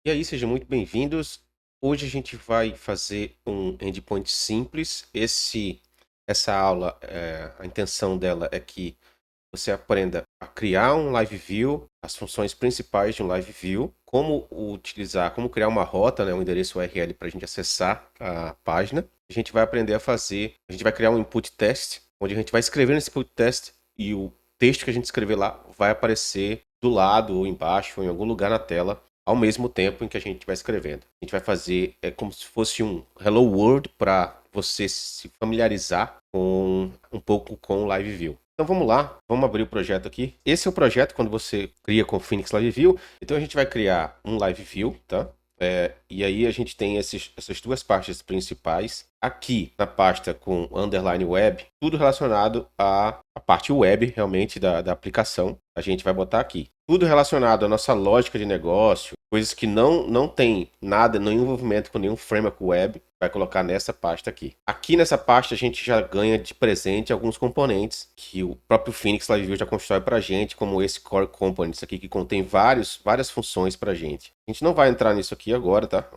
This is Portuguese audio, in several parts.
E aí, sejam muito bem-vindos. Hoje a gente vai fazer um endpoint simples. Essa aula, a intenção dela é que você aprenda a criar um live view, as funções principais de um live view, como utilizar, como criar uma rota, né, um endereço URL para a gente acessar a página. A gente vai aprender a gente vai criar um input test, onde a gente vai escrever nesse input test e o texto que a gente escrever lá vai aparecer do lado ou embaixo ou em algum lugar na tela ao mesmo tempo em que a gente vai escrevendo. A gente vai fazer como se fosse um Hello World para você se familiarizar com um pouco com o Live View. Então vamos lá, vamos abrir o projeto aqui. Esse é o projeto quando você cria com o Phoenix Live View. Então a gente vai criar um Live View, tá? E aí a gente tem essas duas pastas principais. Aqui na pasta com underline web, tudo relacionado à parte web realmente da aplicação. A gente vai botar aqui. Tudo relacionado à nossa lógica de negócio, coisas que não tem nada, nenhum envolvimento com nenhum framework web, vai colocar nessa pasta aqui. Aqui nessa pasta a gente já ganha de presente alguns componentes que o próprio Phoenix Live View já constrói para a gente, como esse Core Components aqui, que contém várias funções para a gente. A gente não vai entrar nisso aqui agora, tá?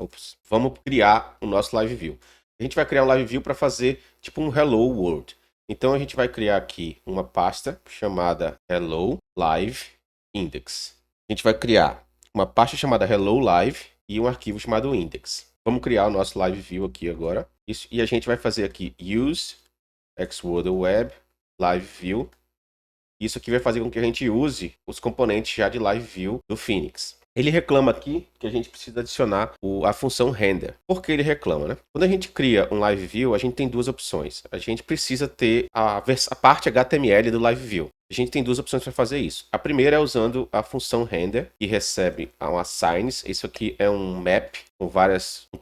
Vamos criar o nosso Live View. A gente vai criar um Live View para fazer tipo um Hello World. Então a gente vai criar aqui uma pasta chamada Hello Live Index. A gente vai criar uma pasta chamada Hello Live e um arquivo chamado Index. Vamos criar o nosso Live View aqui agora. E a gente vai fazer aqui Use Xworld Web Live View. Isso aqui vai fazer com que a gente use os componentes já de Live View do Phoenix. Ele reclama aqui que a gente precisa adicionar a função render. Por que ele reclama, né? Quando a gente cria um Live View, a gente tem duas opções. A gente precisa ter a parte HTML do Live View. A gente tem duas opções para fazer isso. A primeira é usando a função render, que recebe um assigns. Isso aqui é um map com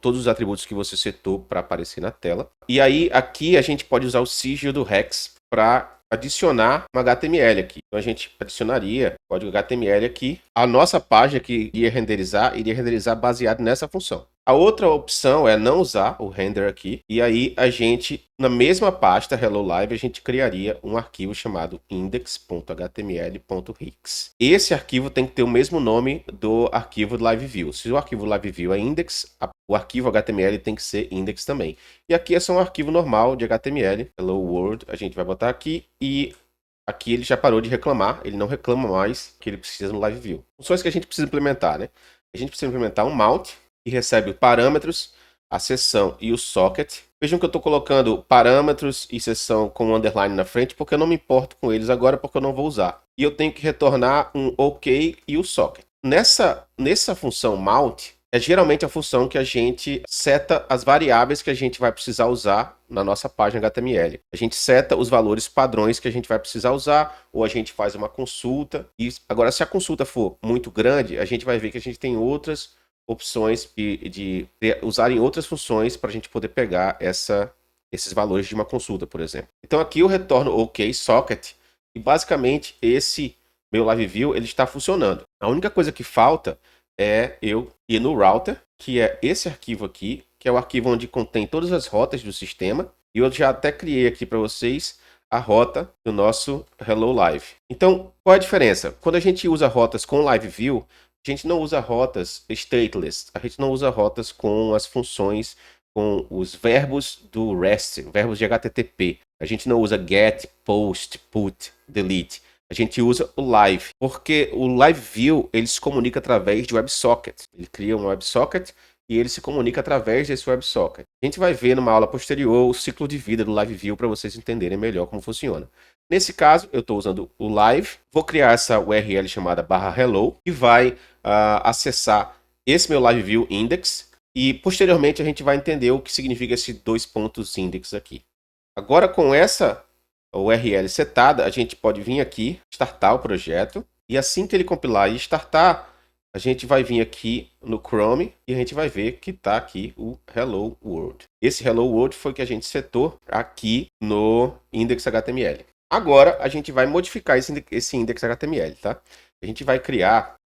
todos os atributos que você setou para aparecer na tela. E aí, aqui a gente pode usar o sigil do Hex para adicionar um HTML aqui. Então a gente adicionaria código HTML aqui. A nossa página que iria renderizar baseado nessa função. A outra opção é não usar o render aqui. E aí a gente, na mesma pasta Hello Live, a gente criaria um arquivo chamado index.html.hix. Esse arquivo tem que ter o mesmo nome do arquivo do Live View. Se o arquivo Live View é index, o arquivo HTML tem que ser index também. E aqui é só um arquivo normal de HTML, Hello World, a gente vai botar aqui e aqui ele já parou de reclamar, ele não reclama mais que ele precisa no Live View. Funções que a gente precisa implementar, né? A gente precisa implementar um mount, que recebe os parâmetros, a seção e o socket. Vejam que eu estou colocando parâmetros e seção com um underline na frente, porque eu não me importo com eles agora, porque eu não vou usar. E eu tenho que retornar um OK e o socket. Nessa função mount, é geralmente a função que a gente seta as variáveis que a gente vai precisar usar na nossa página HTML. A gente seta os valores padrões que a gente vai precisar usar, ou a gente faz uma consulta. Agora, se a consulta for muito grande, a gente vai ver que a gente tem outras opções de usarem outras funções para a gente poder pegar esses valores de uma consulta, por exemplo. Então aqui eu retorno OK socket e basicamente esse meu Live View ele está funcionando. A única coisa que falta é eu ir no router, que é esse arquivo aqui, que é o arquivo onde contém todas as rotas do sistema. E eu já até criei aqui para vocês a rota do nosso Hello Live. Então, qual é a diferença? Quando a gente usa rotas com Live View, a gente não usa rotas stateless, a gente não usa rotas com as funções, com os verbos do REST, verbos de HTTP. A gente não usa get, post, put, delete. A gente usa o live, porque o Live View ele se comunica através de WebSocket. Ele cria um WebSocket e ele se comunica através desse WebSocket. A gente vai ver numa aula posterior o ciclo de vida do Live View para vocês entenderem melhor como funciona. Nesse caso, eu estou usando o live, vou criar essa URL chamada /hello e vai acessar esse meu Live View index e posteriormente a gente vai entender o que significa esse dois pontos index aqui. Agora com essa URL setada, a gente pode vir aqui, startar o projeto, e assim que ele compilar e startar, a gente vai vir aqui no Chrome e a gente vai ver que está aqui o Hello World. Esse Hello World foi que a gente setou aqui no index.html. Agora a gente vai modificar esse index.html, tá? A gente vai criar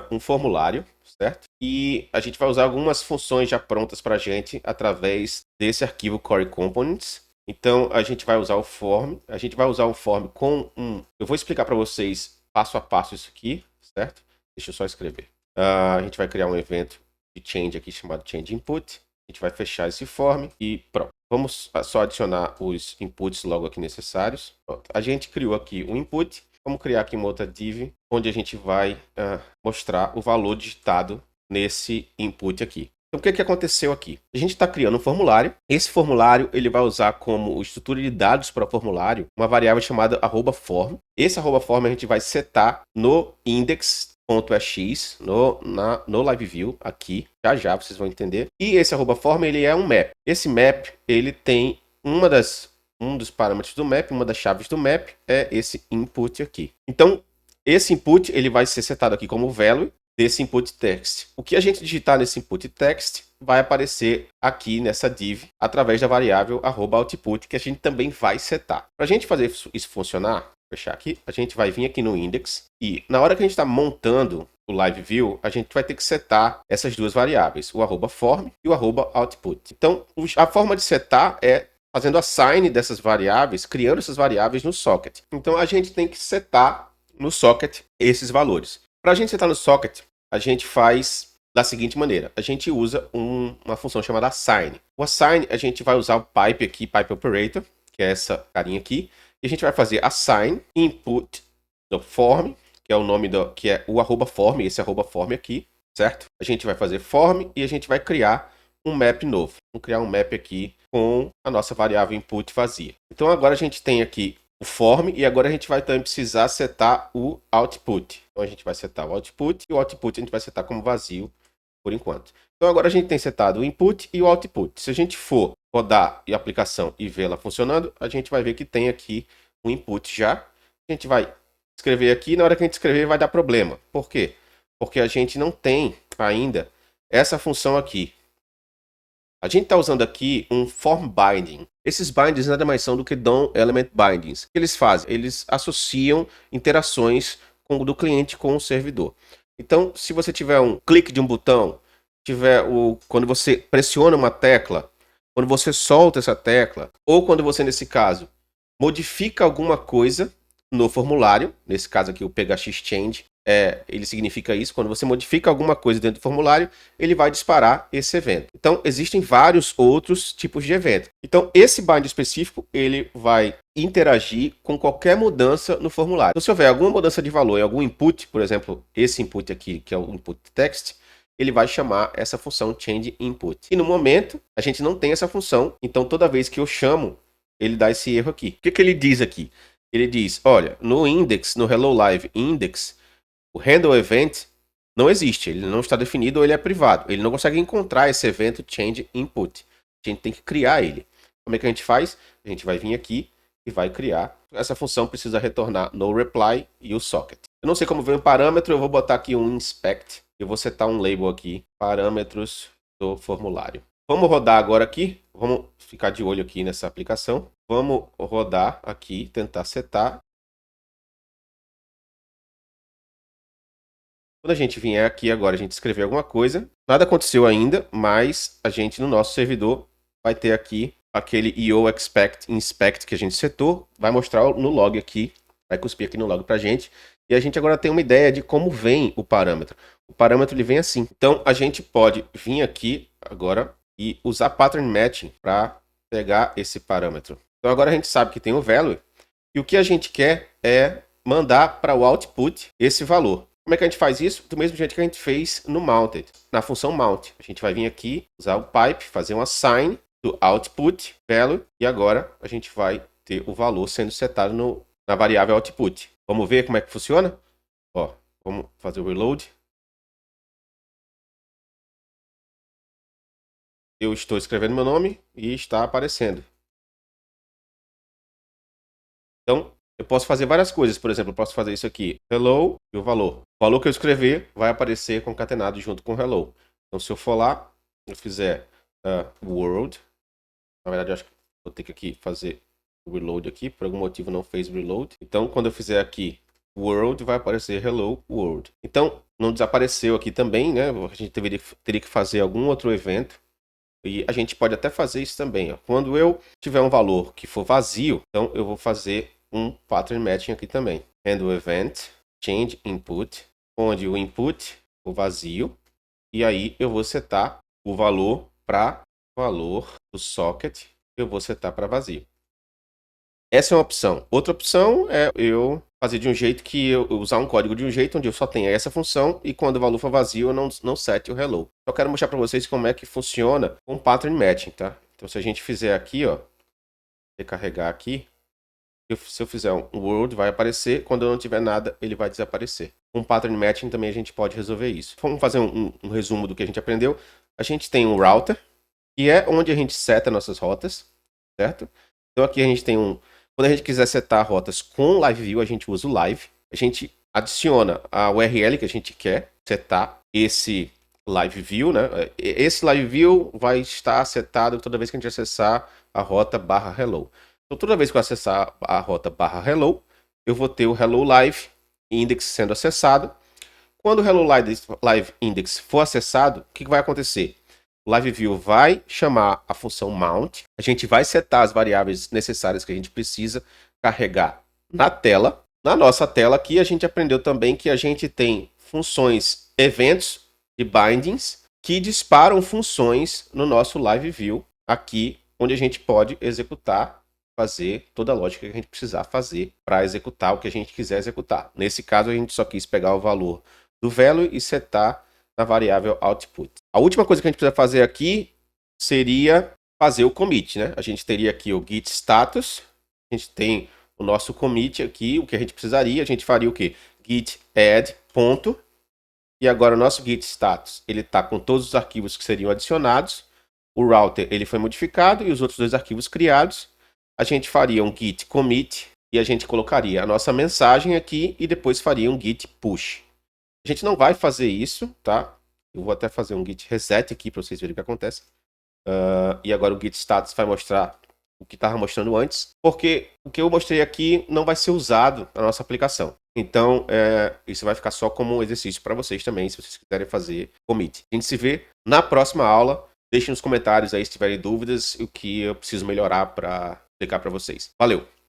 um formulário, certo? E a gente vai usar algumas funções já prontas para a gente através desse arquivo Core Components. Então, a gente vai usar o form. A gente vai usar o form com Eu vou explicar para vocês passo a passo isso aqui, certo? Deixa eu só escrever. A gente vai criar um evento de change aqui chamado change input. A gente vai fechar esse form e pronto. Vamos só adicionar os inputs logo aqui necessários. Pronto. A gente criou aqui um input. Vamos criar aqui uma outra div, onde a gente vai mostrar o valor digitado nesse input aqui. Então, o que aconteceu aqui? A gente está criando um formulário. Esse formulário ele vai usar como estrutura de dados para o formulário uma variável chamada @form. Esse @form a gente vai setar no index.x no LiveView aqui. Já vocês vão entender. E esse @form ele é um map. Esse map ele tem um dos parâmetros do map, uma das chaves do map é esse input aqui. Então, esse input ele vai ser setado aqui como value desse input text. O que a gente digitar nesse input text vai aparecer aqui nessa div através da variável @output que a gente também vai setar. Para a gente fazer isso funcionar, vou fechar aqui, a gente vai vir aqui no index e na hora que a gente está montando o LiveView, a gente vai ter que setar essas duas variáveis, o @form e o @output. Então, a forma de setar é fazendo assign dessas variáveis, criando essas variáveis no socket. Então, a gente tem que setar no socket esses valores. Para a gente setar no socket, a gente faz da seguinte maneira. A gente usa uma função chamada assign. O assign, a gente vai usar o pipe aqui, pipe operator, que é essa carinha aqui. E a gente vai fazer assign input do form, que é o nome que é o @form, esse @form aqui, certo? A gente vai fazer form e a gente vai criar um map novo. Vamos criar um map aqui com a nossa variável input vazia. Então agora a gente tem aqui o form e agora a gente vai também precisar setar o output. Então a gente vai setar o output e o output a gente vai setar como vazio por enquanto. Então agora a gente tem setado o input e o output. Se a gente for rodar a aplicação e ver ela funcionando, a gente vai ver que tem aqui o input já. A gente vai escrever aqui, na hora que a gente escrever vai dar problema. Por quê? Porque a gente não tem ainda essa função aqui. A gente está usando aqui um form binding. Esses bindings nada mais são do que DOM element bindings. O que eles fazem? Eles associam interações do cliente com o servidor. Então, se você tiver um clique de um botão, quando você pressiona uma tecla, quando você solta essa tecla, ou quando você, nesse caso, modifica alguma coisa no formulário, nesse caso aqui o phxChange, ele significa isso, quando você modifica alguma coisa dentro do formulário, ele vai disparar esse evento. Então, existem vários outros tipos de evento. Então, esse bind específico, ele vai interagir com qualquer mudança no formulário. Então, se houver alguma mudança de valor em algum input, por exemplo, esse input aqui, que é o input text, ele vai chamar essa função change input. E no momento, a gente não tem essa função, então toda vez que eu chamo, ele dá esse erro aqui. O que ele diz aqui? Ele diz, olha, no index, no Hello Live index, o handle event não existe, ele não está definido ou ele é privado. Ele não consegue encontrar esse evento change input. A gente tem que criar ele. Como é que a gente faz? A gente vai vir aqui e vai criar. Essa função precisa retornar no reply e o socket. Eu não sei como vem o parâmetro, eu vou botar aqui um inspect. Eu vou setar um label aqui, parâmetros do formulário. Vamos rodar agora aqui. Vamos ficar de olho aqui nessa aplicação. Vamos rodar aqui, tentar setar. Quando a gente vier aqui agora, a gente escrever alguma coisa. Nada aconteceu ainda, mas a gente no nosso servidor vai ter aqui aquele io expect inspect que a gente setou. Vai mostrar no log aqui, vai cuspir aqui no log pra gente. E a gente agora tem uma ideia de como vem o parâmetro. O parâmetro ele vem assim. Então a gente pode vir aqui agora e usar pattern matching para pegar esse parâmetro. Então agora a gente sabe que tem o value. E o que a gente quer é mandar para o output esse valor. Como é que a gente faz isso? Do mesmo jeito que a gente fez no mounted, na função mount. A gente vai vir aqui, usar o pipe, fazer um assign do output value e agora a gente vai ter o valor sendo setado na variável output. Vamos ver como é que funciona? Ó, vamos fazer o reload. Eu estou escrevendo meu nome e está aparecendo. Então, eu posso fazer várias coisas. Por exemplo, eu posso fazer isso aqui, hello e o valor. O valor que eu escrever vai aparecer concatenado junto com hello. Então, se eu for lá, eu fizer world, na verdade, eu acho que vou ter que aqui fazer o reload aqui, por algum motivo não fez reload. Então, quando eu fizer aqui world, vai aparecer hello world. Então, não desapareceu aqui também, né? A gente teria que fazer algum outro evento. E a gente pode até fazer isso também. Ó. Quando eu tiver um valor que for vazio, então eu vou fazer um pattern matching aqui também. Handle event, change input, onde o input for vazio E aí eu vou setar o valor para valor do socket, eu vou setar para vazio. Essa é uma opção. Outra opção é eu fazer de um jeito que eu usar um código de um jeito onde eu só tenha essa função e quando o valor for vazio eu não sete o hello. Eu quero mostrar para vocês como é que funciona com pattern matching, tá? Então se a gente fizer aqui, ó, recarregar aqui, se eu fizer um world vai aparecer, quando eu não tiver nada ele vai desaparecer. Com pattern matching também a gente pode resolver isso. Vamos fazer um resumo do que a gente aprendeu. A gente tem um router, que é onde a gente seta nossas rotas, certo? Então aqui a gente tem quando a gente quiser setar rotas com live view, a gente usa o live. A gente adiciona a URL que a gente quer setar esse live view, né? Esse live view vai estar setado toda vez que a gente acessar a rota /hello. Então toda vez que eu acessar a rota /hello, eu vou ter o hello live index sendo acessado. Quando o hello live index for acessado, o que vai acontecer? O live view vai chamar a função mount, a gente vai setar as variáveis necessárias que a gente precisa carregar na tela. Na nossa tela aqui a gente aprendeu também que a gente tem funções eventos e bindings que disparam funções no nosso live view aqui, onde a gente pode executar, fazer toda a lógica que a gente precisar fazer para executar o que a gente quiser executar. Nesse caso a gente só quis pegar o valor do value e setar na variável output. A última coisa que a gente precisa fazer aqui seria fazer o commit, né? A gente teria aqui o git status, a gente tem o nosso commit aqui, o que a gente precisaria, a gente faria o quê? Git add ponto, e agora o nosso git status, ele está com todos os arquivos que seriam adicionados, o router ele foi modificado e os outros dois arquivos criados, a gente faria um git commit e a gente colocaria a nossa mensagem aqui e depois faria um git push. A gente não vai fazer isso, tá? Eu vou até fazer um git reset aqui para vocês verem o que acontece. E agora o git status vai mostrar o que estava mostrando antes, porque o que eu mostrei aqui não vai ser usado na nossa aplicação. Então, isso vai ficar só como um exercício para vocês também, se vocês quiserem fazer commit. A gente se vê na próxima aula. Deixem nos comentários aí se tiverem dúvidas, o que eu preciso melhorar para explicar para vocês. Valeu!